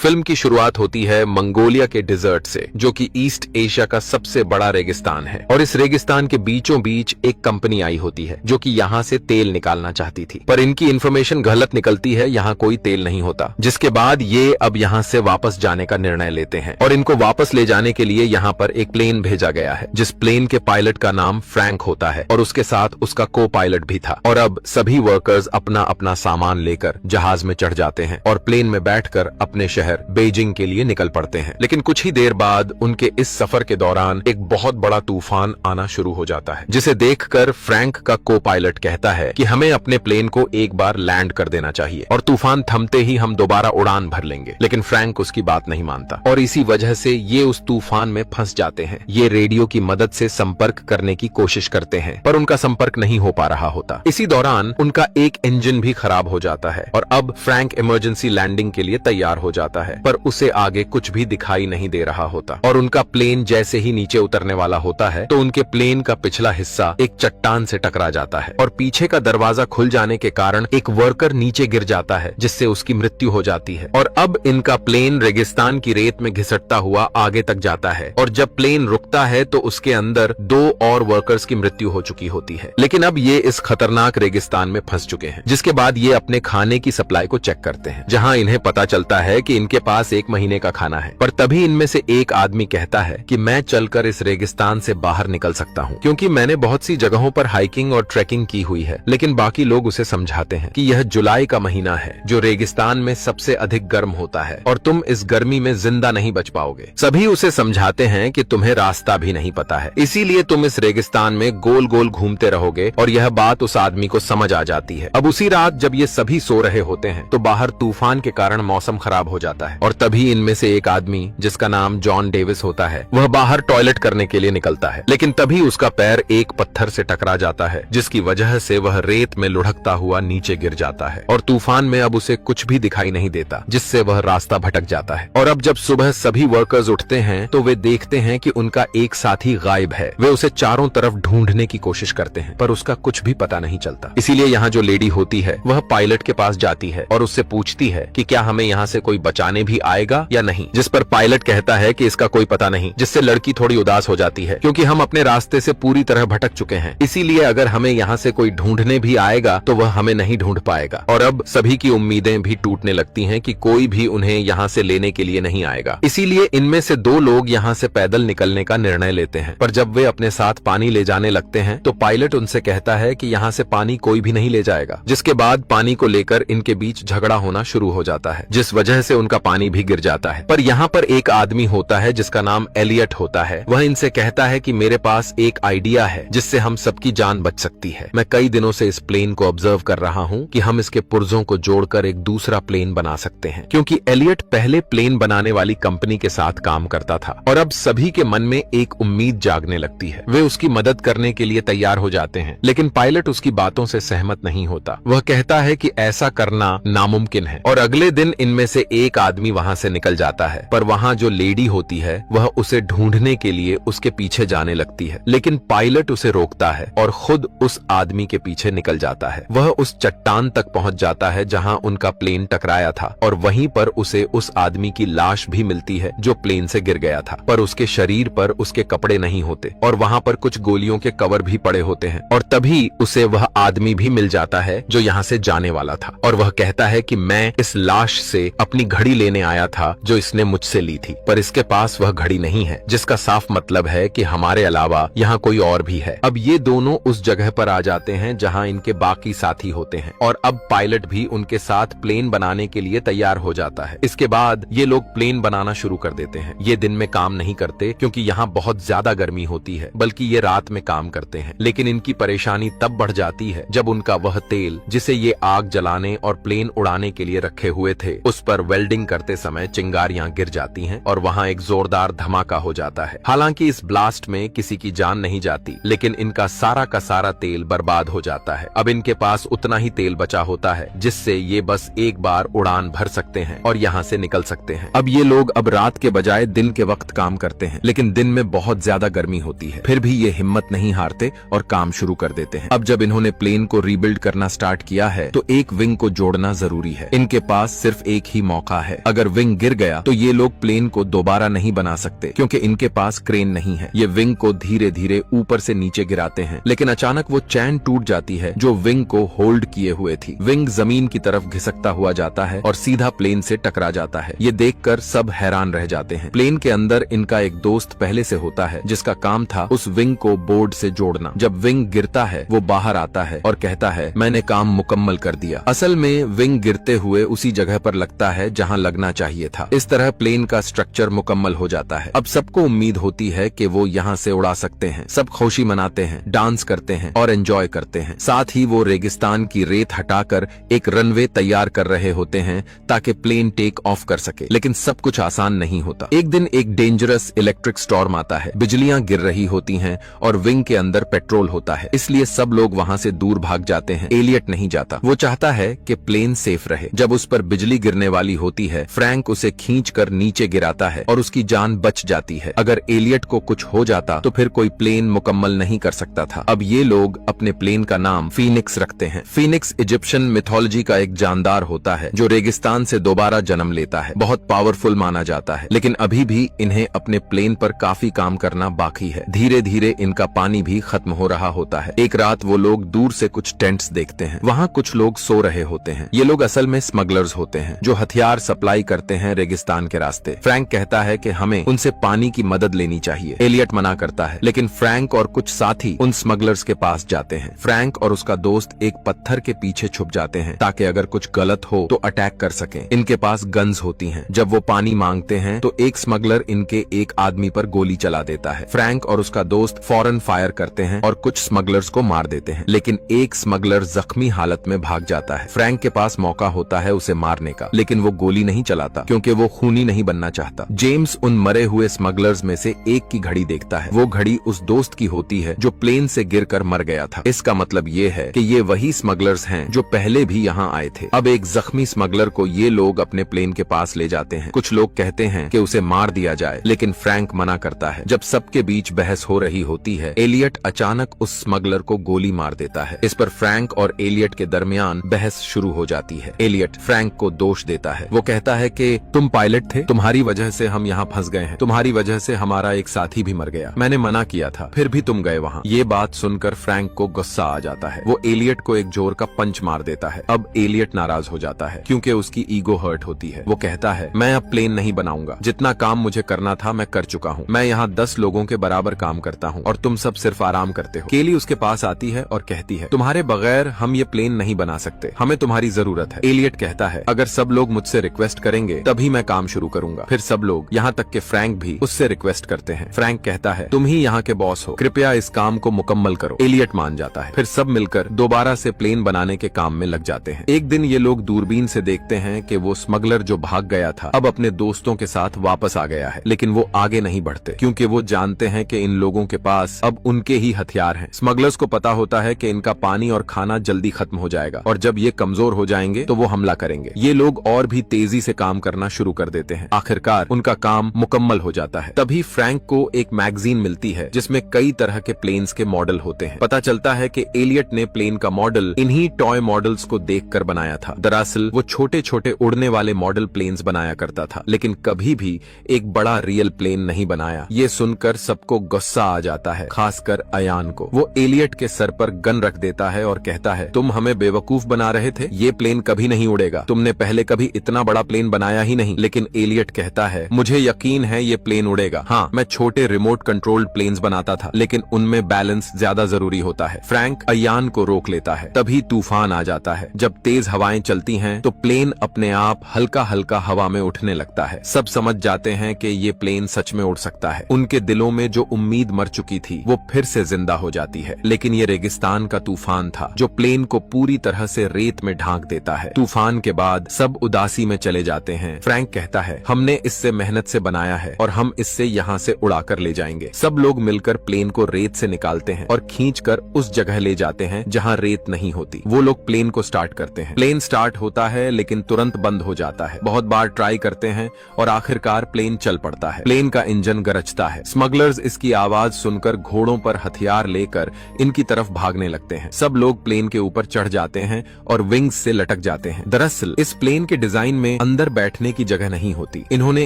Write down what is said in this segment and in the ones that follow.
Film की शुरुआत होती है मंगोलिया के डिजर्ट से, जो कि ईस्ट एशिया का सबसे बड़ा रेगिस्तान है। और इस रेगिस्तान के बीचों बीच एक कंपनी आई होती है जो कि यहाँ से तेल निकालना चाहती थी, पर इनकी इन्फॉर्मेशन गलत निकलती है, यहाँ कोई तेल नहीं होता। जिसके बाद ये अब यहाँ से वापस जाने का निर्णय लेते हैं और इनको वापस ले जाने के लिए यहाँ पर एक प्लेन भेजा गया है, जिस प्लेन के पायलट का नाम फ्रैंक होता है और उसके साथ उसका को पायलट भी था। और अब सभी वर्कर्स अपना अपना सामान लेकर जहाज में चढ़ जाते हैं और प्लेन में बैठकर अपने शहर बीजिंग के लिए निकल पड़ते हैं। लेकिन कुछ ही देर बाद उनके इस सफर के दौरान एक बहुत बड़ा तूफान आना शुरू हो जाता है, जिसे देखकर फ्रैंक का को पायलट कहता है कि हमें अपने प्लेन को एक बार लैंड कर देना चाहिए और तूफान थमते ही हम दोबारा उड़ान भर लेंगे। लेकिन फ्रैंक उसकी बात नहीं मानता और इसी वजह से ये उस तूफान में फंस जाते हैं। ये रेडियो की मदद से संपर्क करने की कोशिश करते हैं, पर उनका संपर्क नहीं हो पा रहा होता। इसी दौरान उनका एक इंजन भी खराब हो जाता है और अब फ्रैंक इमरजेंसी लैंडिंग के लिए तैयार हो जाता है, पर उसे आगे कुछ भी दिखाई नहीं दे रहा होता। और उनका प्लेन जैसे ही नीचे उतरने वाला होता है तो उनके प्लेन का पिछला हिस्सा एक चट्टान से टकरा जाता है और पीछे का दरवाजा खुल जाने के कारण एक वर्कर नीचे गिर जाता है, जिससे उसकी मृत्यु हो जाती है। और अब इनका प्लेन रेगिस्तान की रेत में घिसटता हुआ आगे तक जाता है और जब प्लेन रुकता है तो उसके अंदर 2 और वर्कर्स की मृत्यु हो चुकी होती है। लेकिन अब ये इस खतरनाक रेगिस्तान में फंस चुके हैं, जिसके बाद ये अपने खाने की सप्लाई को चेक करते हैं, जहां इन्हें पता चलता है कि इनके पास 1 महीने का खाना है। पर तभी इनमें से एक आदमी कहता है कि मैं चलकर इस रेगिस्तान से बाहर निकल सकता हूँ, क्योंकि मैंने बहुत सी जगहों पर हाइकिंग और ट्रैकिंग की हुई है। लेकिन बाकी लोग उसे समझाते हैं कि यह जुलाई का महीना है, जो रेगिस्तान में सबसे अधिक गर्म होता है और तुम इस गर्मी में जिंदा नहीं बच पाओगे। सभी उसे समझाते हैं कि तुम्हें रास्ता भी नहीं पता है, इसीलिए तुम इस रेगिस्तान में गोल गोल घूमते रहोगे। और यह बात उस आदमी को समझ आ जाती है। अब उसी रात जब ये सभी सो रहे होते हैं तो बाहर तूफान के कारण मौसम खराब हो जाता है और तभी इनमें से एक आदमी, जिसका नाम जॉन डेविस होता है, वह बाहर टॉयलेट करने के लिए निकलता है। लेकिन तभी उसका पैर एक पत्थर से टकरा जाता है, जिसकी वजह से वह रेत में लुढ़कता हुआ नीचे गिर जाता है और तूफान में अब उसे कुछ भी दिखाई नहीं देता, जिससे वह रास्ता भटक जाता है। और अब जब सुबह सभी वर्कर्स उठते हैं तो वे देखते हैं कि उनका एक साथी गायब है। वे उसे चारों तरफ ढूंढने की कोशिश करते हैं, पर उसका कुछ भी पता नहीं चलता। इसीलिए यहाँ जो लेडी होती है वह पायलट के पास जाती है और उससे पूछती है कि क्या हमें यहाँ से कोई बचाने भी आएगा या नहीं, जिस पर पायलट कहता है कि इसका कोई पता नहीं, जिससे लड़की थोड़ी उदास हो जाती है, क्योंकि हम अपने रास्ते से पूरी तरह भटक चुके हैं। इसीलिए अगर हमें यहाँ से कोई ढूंढने भी आएगा तो वह हमें नहीं ढूंढ पाएगा। और अब सभी की उम्मीदें भी टूटने लगती हैं कि कोई भी उन्हें यहाँ से लेने के लिए नहीं आएगा। इसीलिए इनमें से 2 लोग यहाँ से पैदल निकलने का निर्णय लेते हैं, पर जब वे अपने साथ पानी ले जाने लगते हैं तो पायलट उनसे कहता है कि यहाँ से पानी कोई भी नहीं ले जाएगा। जिसके बाद पानी को लेकर इनके बीच झगड़ा होना शुरू हो जाता है, जिस वजह से उनका पानी भी गिर जाता है। पर यहाँ पर एक आदमी होता है जिसका नाम एलियट होता है। वह इनसे कहता है कि मेरे पास एक आइडिया है जिससे हम सबकी जान बच सकती है। मैं कई दिनों से इस प्लेन को ऑब्जर्व कर रहा हूँ कि हम इसके पुर्जों को जोड़कर एक दूसरा प्लेन बना सकते हैं, क्योंकि एलियट पहले प्लेन बनाने वाली कंपनी के साथ काम करता था। और अब सभी के मन में एक उम्मीद जागने लगती है। वे उसकी मदद करने के लिए तैयार हो जाते हैं, लेकिन पायलट उसकी बातों से सहमत नहीं होता। वह कहता है कि ऐसा करना नामुमकिन है। और अगले दिन इनमें से एक आदमी वहाँ से निकल जाता है, पर वहाँ जो लेडी होती है वह उसे ढूंढने के लिए उसके पीछे जाने लगती है। लेकिन पायलट उसे रोकता है और खुद उस आदमी के पीछे निकल जाता है। वह उस चट्टान तक पहुँच जाता है जहाँ उनका प्लेन टकराया था और वहीं पर उसे उस आदमी की लाश भी मिलती है जो प्लेन से गिर गया था, पर उसके शरीर पर उसके कपड़े नहीं होते और वहाँ पर कुछ गोलियों के कवर भी पड़े होते हैं। और तभी उसे वह आदमी भी मिल जाता है जो यहाँ से जाने वाला था और वह कहता है कि मैं इस लाश से अपनी घड़ी लेने आया था जो इसने मुझसे ली थी, पर इसके पास वह घड़ी नहीं है, जिसका साफ मतलब है कि हमारे अलावा यहाँ कोई और भी है। अब ये दोनों उस जगह पर आ जाते हैं जहाँ इनके बाकी साथी होते हैं और अब पायलट भी उनके साथ प्लेन बनाने के लिए तैयार हो जाता है। इसके बाद ये लोग प्लेन बनाना शुरू कर देते हैं। ये दिन में काम नहीं करते क्योंकि यहाँ बहुत ज्यादा गर्मी होती है, बल्कि ये रात में काम करते हैं। लेकिन इनकी परेशानी तब बढ़ जाती है जब उनका वह तेल, जिसे ये आग जलाने और प्लेन उड़ाने के लिए रखे हुए थे, उस पर वेल्डिंग करते समय चिंगारियां गिर जाती हैं और वहाँ एक जोरदार धमाका हो जाता है। हालांकि इस ब्लास्ट में किसी की जान नहीं जाती, लेकिन इनका सारा का सारा तेल बर्बाद हो जाता है। अब इनके पास उतना ही तेल बचा होता है जिससे ये बस एक बार उड़ान भर सकते हैं और यहाँ से निकल सकते हैं। अब ये लोग अब रात के बजाय दिन के वक्त काम करते हैं, लेकिन दिन में बहुत ज्यादा गर्मी होती है। फिर भी ये हिम्मत नहीं हारते और काम शुरू कर देते हैं। अब जब इन्होंने प्लेन को रीबिल्ड करना स्टार्ट किया है तो एक विंग को जोड़ना जरूरी है। इनके पास सिर्फ एक ही मौका है है अगर विंग गिर गया तो ये लोग प्लेन को दोबारा नहीं बना सकते क्योंकि इनके पास क्रेन नहीं है। ये विंग को धीरे धीरे ऊपर से नीचे गिराते हैं, लेकिन अचानक वो चैन टूट जाती है जो विंग को होल्ड किए हुए थी। विंग जमीन की तरफ घिसकता हुआ जाता है और सीधा प्लेन से टकरा जाता है। ये देखकर सब हैरान रह जाते हैं। प्लेन के अंदर इनका एक दोस्त पहले से होता है जिसका काम था उस विंग को बोर्ड से जोड़ना। जब विंग गिरता है वो बाहर आता है और कहता है मैंने काम मुकम्मल कर दिया। असल में विंग गिरते हुए उसी जगह पर लगता है जहां लगना चाहिए था। इस तरह प्लेन का स्ट्रक्चर मुकम्मल हो जाता है। अब सबको उम्मीद होती है कि वो यहाँ से उड़ा सकते हैं। सब खुशी मनाते हैं, डांस करते हैं और एंजॉय करते हैं। साथ ही वो रेगिस्तान की रेत हटाकर एक रनवे तैयार कर रहे होते हैं ताकि प्लेन टेक ऑफ कर सके। लेकिन सब कुछ आसान नहीं होता। एक दिन एक डेंजरस इलेक्ट्रिक स्टॉर्म आता है। बिजलियां गिर रही होती हैं और विंग के अंदर पेट्रोल होता है, इसलिए सब लोग वहां से दूर भाग जाते हैं। एलियट नहीं जाता। वो चाहता है कि प्लेन सेफ रहे। जब उस पर बिजली गिरने वाली होती है, फ्रैंक उसे खींचकर नीचे गिराता है और उसकी जान बच जाती है। अगर एलियट को कुछ हो जाता तो फिर कोई प्लेन मुकम्मल नहीं कर सकता था। अब ये लोग अपने प्लेन का नाम फीनिक्स रखते हैं। फीनिक्स इजिप्शियन मिथोलॉजी का एक जानदार होता है जो रेगिस्तान से दोबारा जन्म लेता है। बहुत पावरफुल माना जाता है, लेकिन अभी भी इन्हें अपने प्लेन पर काफी काम करना बाकी है। धीरे धीरे इनका पानी भी खत्म हो रहा होता है। एक रात वो लोग दूर से कुछ टेंट्स देखते हैं। वहाँ कुछ लोग सो रहे होते हैं। ये लोग असल में स्मगलर्स होते हैं जो हथियार सप्लाई करते हैं रेगिस्तान के रास्ते। फ्रैंक कहता है कि हमें उनसे पानी की मदद लेनी चाहिए। एलियट मना करता है, लेकिन फ्रैंक और कुछ साथी उन स्मगलर्स के पास जाते हैं। फ्रैंक और उसका दोस्त एक पत्थर के पीछे छुप जाते हैं ताकि अगर कुछ गलत हो तो अटैक कर सकें। इनके पास गन्स होती हैं। जब वो पानी मांगते हैं तो एक स्मगलर इनके एक आदमी पर गोली चला देता है। फ्रैंक और उसका दोस्त फौरन फायर करते हैं और कुछ स्मगलर्स को मार देते हैं, लेकिन एक स्मगलर जख्मी हालत में भाग जाता है। फ्रैंक के पास मौका होता है उसे मारने का, लेकिन वो गोली नहीं चलाता क्योंकि वो खूनी नहीं बनना चाहता। जेम्स उन मरे हुए स्मगलर्स में से एक की घड़ी देखता है। वो घड़ी उस दोस्त की होती है जो प्लेन से गिरकर मर गया था। इसका मतलब ये है कि ये वही स्मगलर्स हैं जो पहले भी यहाँ आए थे। अब एक जख्मी स्मगलर को ये लोग अपने प्लेन के पास ले जाते हैं। कुछ लोग कहते हैं कि उसे मार दिया जाए, लेकिन फ्रैंक मना करता है। जब सबके बीच बहस हो रही होती है, एलियट अचानक उस स्मगलर को गोली मार देता है। इस पर फ्रैंक और एलियट के दरमियान बहस शुरू हो जाती है। एलियट फ्रैंक को दोष देता है। वो कहता है कि तुम पायलट थे, तुम्हारी वजह से हम यहाँ फंस गए हैं, तुम्हारी वजह से हमारा एक साथी भी मर गया, मैंने मना किया था, फिर भी तुम गए वहाँ। ये बात सुनकर फ्रैंक को गुस्सा आ जाता है। वो एलियट को एक जोर का पंच मार देता है। अब एलियट नाराज हो जाता है क्योंकि उसकी ईगो हर्ट होती है। वो कहता है मैं अब प्लेन नहीं बनाऊंगा, जितना काम मुझे करना था मैं कर चुका हूँ। मैं यहाँ 10 लोगों के बराबर काम करता हूँ और तुम सब सिर्फ आराम करते हो। केली उसके पास आती है और कहती है तुम्हारे बगैर हम ये प्लेन नहीं बना सकते, हमें तुम्हारी जरूरत है। एलियट कहता है अगर सब लोग मुझसे रिक्वेस्ट करेंगे तभी मैं काम शुरू करूंगा। फिर सब लोग, यहाँ तक के फ्रैंक भी, उससे रिक्वेस्ट करते हैं। फ्रैंक कहता है तुम ही यहाँ के बॉस हो, कृपया इस काम को मुकम्मल करो। एलियट मान जाता है। फिर सब मिलकर दोबारा से प्लेन बनाने के काम में लग जाते हैं। एक दिन ये लोग दूरबीन से देखते हैं कि वो स्मगलर जो भाग गया था अब अपने दोस्तों के साथ वापस आ गया है, लेकिन वो आगे नहीं बढ़ते क्योंकि वो जानते हैं कि इन लोगों के पास अब उनके ही हथियार हैं। स्मगलर्स को पता होता है कि इनका पानी और खाना जल्दी खत्म हो जाएगा और जब ये कमजोर हो जाएंगे तो वो हमला करेंगे। ये लोग और भी तेजी से काम करना शुरू कर देते हैं। आखिरकार उनका काम मुकम्मल हो जाता है। तभी फ्रैंक को एक मैगजीन मिलती है जिसमें कई तरह के प्लेन्स के मॉडल होते हैं। पता चलता है कि एलियट ने प्लेन का मॉडल इन्हीं टॉय मॉडल्स को देखकर बनाया था। दरअसल वो छोटे छोटे उड़ने वाले मॉडल प्लेन्स बनाया करता था, लेकिन कभी भी एक बड़ा रियल प्लेन नहीं बनाया। ये सुनकर सबको गुस्सा आ जाता है, खासकर अयान को। वो एलियट के सर पर गन रख देता है और कहता है तुम हमें बेवकूफ बना रहे थे, ये प्लेन कभी नहीं उड़ेगा, तुमने पहले कभी इतना बड़ा प्लेन बनाया ही नहीं। लेकिन एलियट कहता है मुझे यकीन है ये प्लेन उड़ेगा। हाँ, मैं छोटे रिमोट कंट्रोल्ड प्लेन्स बनाता था, लेकिन उनमें बैलेंस ज्यादा जरूरी होता है। फ्रैंक अयान को रोक लेता है। तभी तूफान आ जाता है। जब तेज हवाएं चलती हैं तो प्लेन अपने आप हल्का हल्का हवा में उठने लगता है। सब समझ जाते हैं कि ये प्लेन सच में उड़ सकता है। उनके दिलों में जो उम्मीद मर चुकी थी वो फिर से जिंदा हो जाती है। लेकिन ये रेगिस्तान का तूफान था जो प्लेन को पूरी तरह से रेत में ढांक देता है। तूफान के बाद सब उदासी में चले जाते हैं। फ्रैंक कहता है हमने इससे मेहनत से बनाया है और हम इससे यहाँ से उड़ाकर ले जाएंगे। सब लोग मिलकर प्लेन को रेत से निकालते हैं और खींचकर उस जगह ले जाते हैं जहाँ रेत नहीं होती। वो लोग प्लेन को स्टार्ट करते हैं। प्लेन स्टार्ट होता है लेकिन तुरंत बंद हो जाता है। बहुत बार ट्राई करते हैं और आखिरकार प्लेन चल पड़ता है। प्लेन का इंजन गरजता है। स्मगलर्स इसकी आवाज सुनकर घोड़ों पर हथियार लेकर इनकी तरफ भागने लगते हैं। सब लोग प्लेन के ऊपर चढ़ जाते हैं और विंग्स से लटक जाते हैं। दरअसल इस प्लेन के डिजाइन में अंदर बैठने की जगह नहीं होती। इन्होंने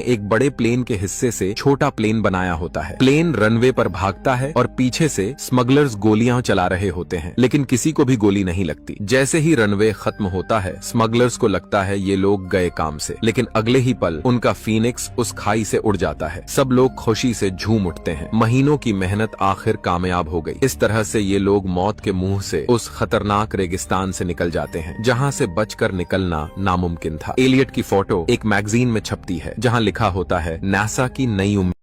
एक बड़े प्लेन के हिस्से से छोटा प्लेन बनाया होता है। प्लेन रनवे पर भागता है और पीछे से स्मगलर्स गोलियां चला रहे होते हैं, लेकिन किसी को भी गोली नहीं लगती। जैसे ही रनवे खत्म होता है, स्मगलर्स को लगता है ये लोग गए काम से, लेकिन अगले ही पल उनका फीनिक्स उस खाई से उड़ जाता है। सब लोग खुशी से झूम उठते हैं। महीनों की मेहनत आखिर कामयाब हो गई। इस तरह से ये लोग मौत के मुंह से उस खतरनाक रेगिस्तान से निकल जाते हैं, जहां से बचकर निकलना नामुमकिन था। एलियट की फोटो एक मैगजीन में छपती है, जहां लिखा होता है, नासा की नई उम्मीद।